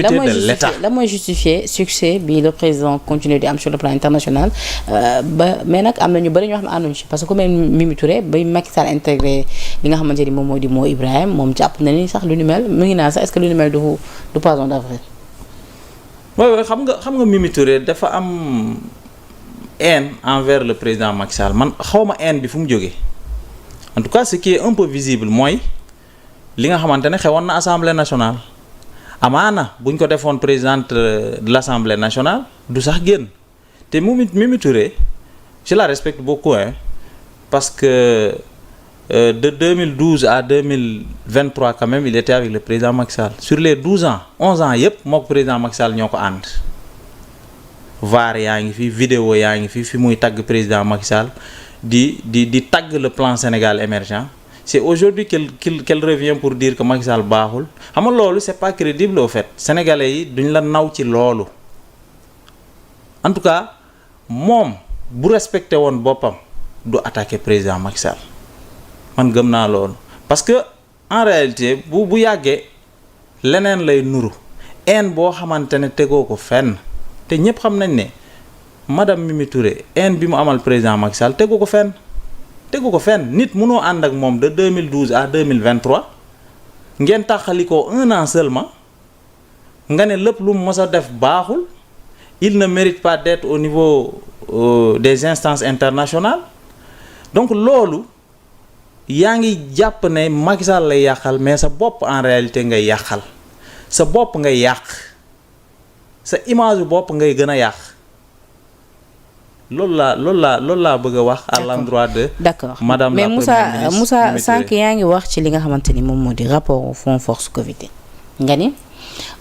de l'État. la mooy justifier succès bi le président continue di am sur le plan international mais nag am na ñu bëri ñoo xam ne ànduñu ci parce que ku mel Mimi Touré bay Macky Sall intégré li nga xamante ni moom moo di moo Ibrahima moom jàpp na ni sax lu ni mel mu ngi naan sax est-ce que lu ni mel du poisson d'avril. waaw xam nga Mimi Touré dafa am haine envers le président Macky Sall man xawma haine bi fu mu jógee en tout cas ce qui est un peu visible mooy li nga xamante ne xewoon na assemblée nationale. amaana buñ ko defoon présidente de l'Assemblée nationale du sax génn te Mimi Touré je la respecte beaucoup parce que de 2012 à 2023 quand même il était avec le président Macky Sall sur les 11 ans yëpp moo ko président Macky Sall ñoo ko ànd VAR yaa ngi fi vidéo yaa ngi fi muy tagg président Macky Sall di tagg le plan Sénégal émergent. C'est aujourd'hui qu'elle revient pour dire que Macky Sall baaxul xam nga loolu c'est pas crédible au fait sénégalais yi duñ la naw ci loolu en tout cas moom bu respecté woon boppam du attaquer président Macky Sall man gëm naa loolu parce que en réalité bu yàggee leneen lay nuru haine boo xamante ne tegoo ko fenn te ñépp xam nañ ne madame Mimi Touré haine bi mu amal président Macky Sall tegu ko fenn nit mënoo ànd ak moom de 2012 à 2023 ngeen taxalikoo 1 an seulement nga ne lépp lu mu mës a def baaxul il ne mérite pas d'être au niveau des instances internationales donc loolu yaa ngi jàpp ne Macky Sall lay yàqal mais sa bopp en réalité ngay yàqal sa bopp ngay yàq sa image bopp ngay gën a yàq loolu laa bëgg a wax à l'endroit de d'accord madame mais la première ministre Moussa sànq yaa ngi wax ci li nga xamante ni moom moo di rapport au fonds force Covid nga ni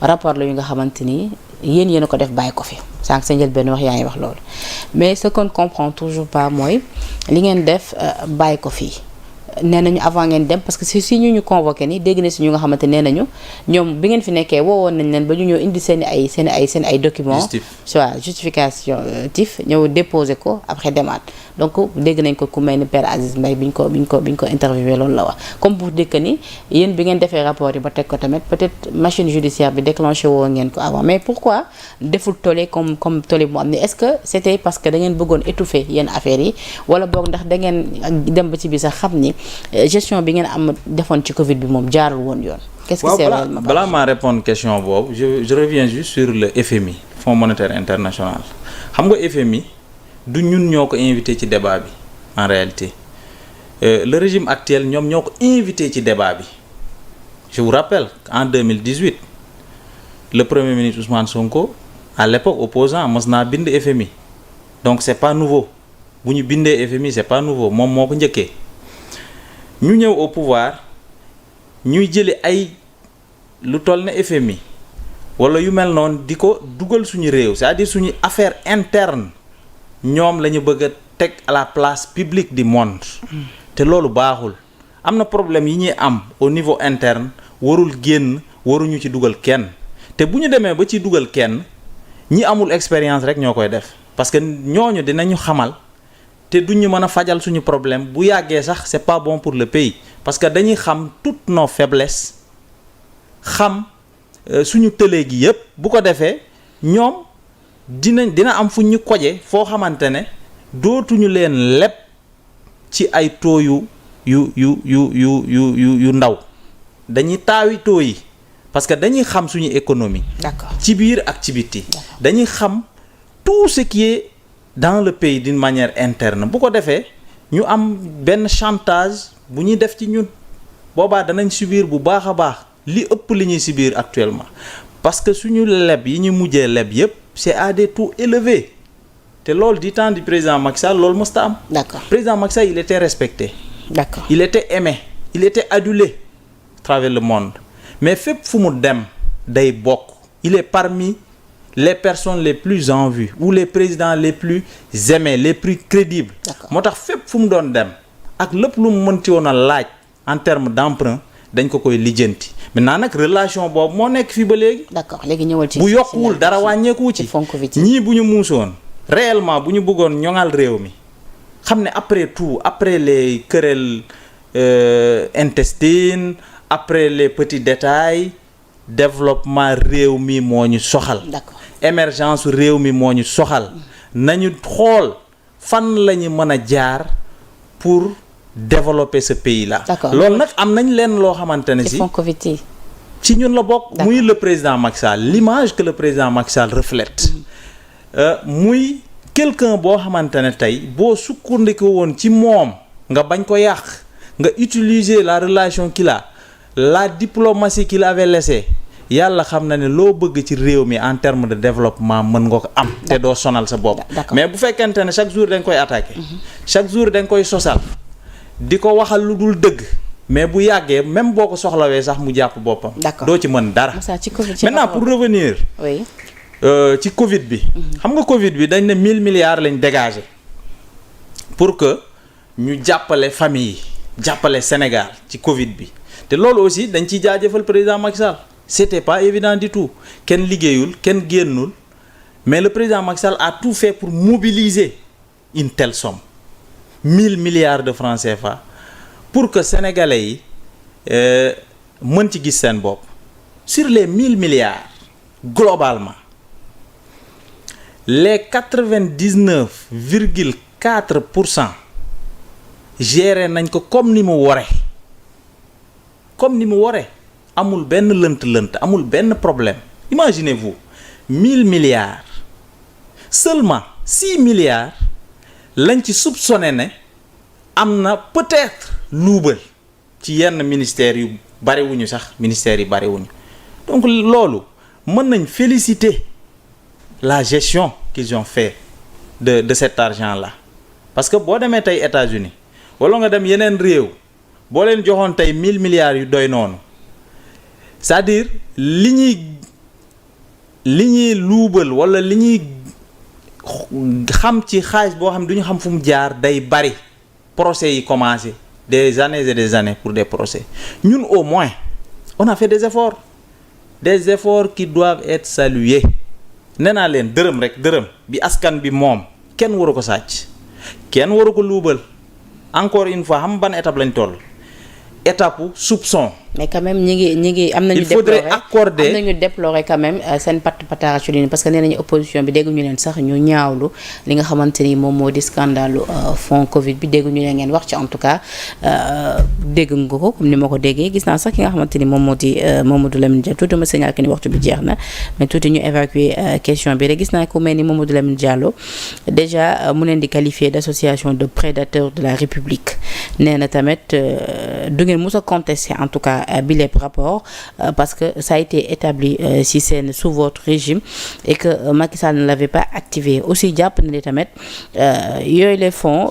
rapport la yu nga xamante ni yéen a ko def bàyyi ko fi sànq sa njëlbéen wax yaa ngi wax loolu mais ce qu'on comprend toujours pas mooy li ngeen def bàyyi ko fii nee nañu avant ngeen dem parce que si ñu convoqué ni dégg na si ñu nga xamante nee nañu ñoom bi ngeen fi nekkee woowoon nañ leen ba ñu ñëw indi seen ay documents soit justificatif ñëw déposé ko après demaat donc dégg nañ ko ku mel ni Père Aziz Mbaye biñ ko interviewé loolu la wax comme pour dire que ni yéen bi ngeen defee rapport yi ba teg ko tamit peut-être machine judiciaire bi déclenché woo ngeen ko avant mais pourquoi deful tollé comme tollé mu am ni est-ce que c'était parce que da ngeen bëggoon étouffer yenn affaires yi wala boog ndax da ngeen dem ba ci biir sax xam ni gestion bi ngeen am defoon ci Covid bi moom jaarul woon yoon. qu'est-ce que c'est réellement balaa maa répondre question boobu je reviens juste sur le FMI Fonds monétaire international xam nga FMI du ñun ñoo ko invité ci débat bi en réalité le régime actuel ñoom ñoo ko invité ci débat bi je vous rappelle en 2018 le premier ministre Ousmane Sonko à l'époque opposant mos naa bind FMI donc c'est pas nouveau bu ñu bindee FMI c'est pas nouveau moom moo ko njëkkee. ñu ñëw au pouvoir ñuy jële ay lu toll ne FMI wala yu mel noonu di ko dugal suñu réew c'est-à-dire suñu affaire interne ñoom la ñu bëgg a teg à la place publique du monde te loolu baaxul am na problème yi ñuy am au niveau interne warul génn waruñu ci dugal kenn te bu ñu demee ba ci dugal kenn ñi amul expérience rek ñoo koy def parce que ñooñu dinañu xamal te duñu mën a fajal suñu problème bu yàggee sax c'est pas bon pour le pays parce que dañuy xam toutes nos faiblesses xam suñu tëlee gi yépp bu ko defee ñoom dina am fu ñu koje foo xamante ne dootuñu leen leb ci ay taux yu ndaw dañuy taawi taux yi parce que dañuy xam suñu économie. D'accord. ci biir ak ci biti dañuy xam tout ce qui est dans le pays d'une manière interne bu ko defee ñu am benn chantage bu ñuy def ci ñun boobaa danañ subir bu baax a baax li ëpp li ñuy subir actuellement parce que suñu leb yi ñu mujjee leb yépp c'est à des taux élevés te loolu du temps du président Macky Sall loolu mësta am. D'accord. Président Macky Sall il était respecté. D'accord. Il était aimé il était adulé à travers le monde mais fépp fu mu dem day bokk il est parmi les personnes les plus en vue ou les présidents les plus aimés les plus crédibles. moo tax fépp fu mu doon dem ak lépp lu mu mënti woon a laaj en termes d'emprunt dañ ko koy lijjanti maintenant nag relation boobu moo nekk fii ba léegi. d'accord léegi ñëwal ci bu yokkuwul dara wàññeeku ci ñii bu ñu muusoon réellement bu ñu bëggoon ñoŋal réew mi xam ne après tout après les querelles intestines après les petits détails développement réew mi moo ñu soxal. d'accord. émergence réew mi moo ñu soxal. nañu xool fan la ñu mën a jaar pour développer ce pays là. d'accord loolu nag am nañ leen loo xamante ne si. fonds Covid yi. ci ñun la bokk. muy le président Macky Sall l'image que le président Macky Sall reflète. muy quelqu'un boo xamante ne tey boo sukkandiku woon ci moom nga bañ ko yàq nga utiliser la relation qu'il a la diplomatie qu'il avait laissée yàlla xam na ne loo bëgg ci réew mi en termes de développement mën nga ko am. te doo sonal sa bopp. mais bu fekkente ne chaque jour da nga koy attaquer. chaque jour da nga koy sosal di ko waxal lu dul dëgg. mais bu yàggee même boo ko soxlawee sax mu jàpp boppam. doo ci mën dara. maintenant pour revenir. oui. ci Covid bi. xam nga Covid bi dañ ne 1000 milliards lañ dégagé pour que ñu jàppale famille yi jàppale Sénégal ci Covid bi te loolu aussi dañ ciy jaajëfal président Macky Sall c'était pas évident du tout kenn liggéeyul kenn génnul mais le président Macky Sall a tout fait pour mobiliser une telle somme 1000 milliards de francs CFA pour que sénégalais yi mën ci gis seen bopp sur les 1000 milliards globalement. Les 99,4% géré nañ ko comme ni mu waree amul benn lënt-lënt amul benn problème imaginez-vous 1000 milliards seulement 6 milliards lañ ci soupçonné ne am na peut-être luubal ci yenn ministères yu bariwuñu sax ministères yi bariwuñu donc loolu mën nañ féliciter la gestion qu'ils ont fait de cet argent-là parce que boo demee tey États-Unis wala nga dem yeneen réew boo leen joxoon tey 1000 milliards yu doy noonu c'est-à-dire li ñuy luubal wala li ñuy xam ci xaalis boo xam ne du ñu xam fu mu jaar day bari procès yi commencé des années et des années pour des procès ñun au moins on a fait des efforts qui doivent être salués. nee naa leen dërëm bi askan bi moom kenn waru ko sàcc kenn waru ko luubal encore une fois xam ban étape lañ toll étape soupçon. mais quand même ñi ngi am nañu. il faudrait accorder am nañu déplorer quand même seen pataachu li parce que nee nañu opposition bi dégguñu leen sax ñu ñaawlu li nga xamante ni moom moo di scandale fonds Covid bi dégguñu leen ngeen wax ci en tout cas dégg nga ko comme ni ma ko déggee gis naa sax ki nga xamante ni moom moo di Mamadou Lamine Diallo tuuti ma signal que ni waxtu bi jeex na mais tuuti ñu évacuer question bi rek gis naa ku mel ni Mamadou Lamine Diallo déjà mu leen di qualifier d'association de prédateurs de la République nee na tamit du ngeen mës a contester en tout cas. Bi les rapports parce que ça a été établi si seen sous votre régime et que Macky Sall ne l'avait pas activé aussi jàpp na ni tamit yooyu les fonds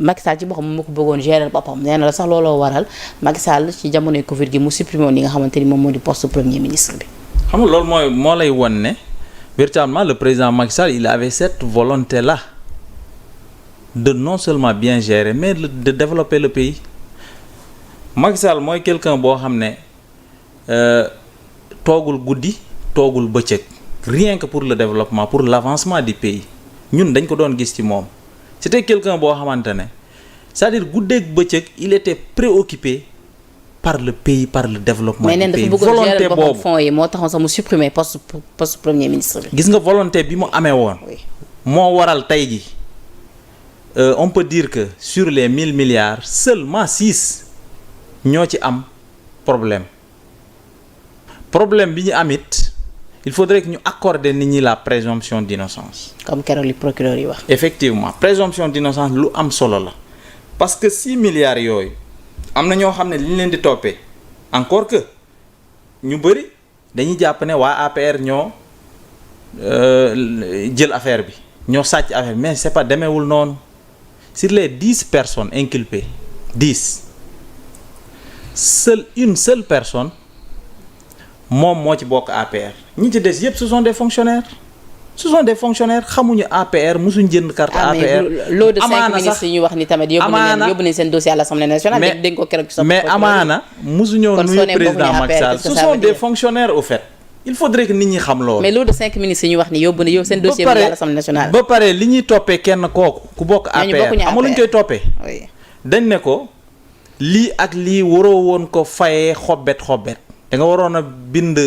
Macky Sall ci boppam moo ko bëggoon gérer boppam nee na la sax looloo waral Macky Sall ci jamonoy Covid gi mu supprimé woon li nga xamante ni moom moo di poste premier ministre bi. xam nga loolu moo lay won ne véritablement le président Macky Sall il avait cette volonté là de non seulement bien gérer mais de développer le pays. Macky Sall mooy quelqu'un boo xam ne toogul guddi toogul bëccëg rien que pour le développement pour l'avancement du pays ñun dañ ko doon gis ci moom c'était quelqu'un boo xamante ne c'est-à-dire guddeeg bëccëg il était préoccupé par le pays par le développement du pays volonté boobu fonds yi moo taxoon sax mu supprimer poste premier ministre bi. gis nga volonté bi mu amee woon. moo waral tey ji on peut dire que sur les 1000 milliards seulement 6. ñoo ci am problème bi ñu am it il faudrait que ñu accorder nit ñi la présomption d'innocence. comme keroog li procureur yi wax. effectivement présomption d'innocence lu am solo la parce que 6 milliards yooyu am na ñoo xam ne li ñu leen di toppee encore que ñu bëri dañuy jàpp ne waa APR ñoo jël affaire bi ñoo sàcc affaire bi mais c'est pas demeewul noonu sur les 10 personnes inculpées 10. une seule personne moom moo ci bokk APR ñi ci des yëpp ce sont des fonctionnaires xamuñu APR musuñ jënd carte APR. loo de 5 ministres yi ñu wax ni tamit yóbbu nañ seen dossier à l'Assemblée nationale. dégg ko keroog ci mais amaana musuñoo nuyu président Macky Sall ce sont des fonctionnaires au fait. il faudrait que nit ñi xam loolu. mais loo de 5 ministres yi ñu wax ni yóbbu seen dossier bi à l'Assemblée nationale. ba pare li ñuy toppee kenn kooku ku bokk APR amul lu ñu koy toppee. dañ ne ko. lii ak lii waroo woon ko fayee xobbet da nga waroon a bind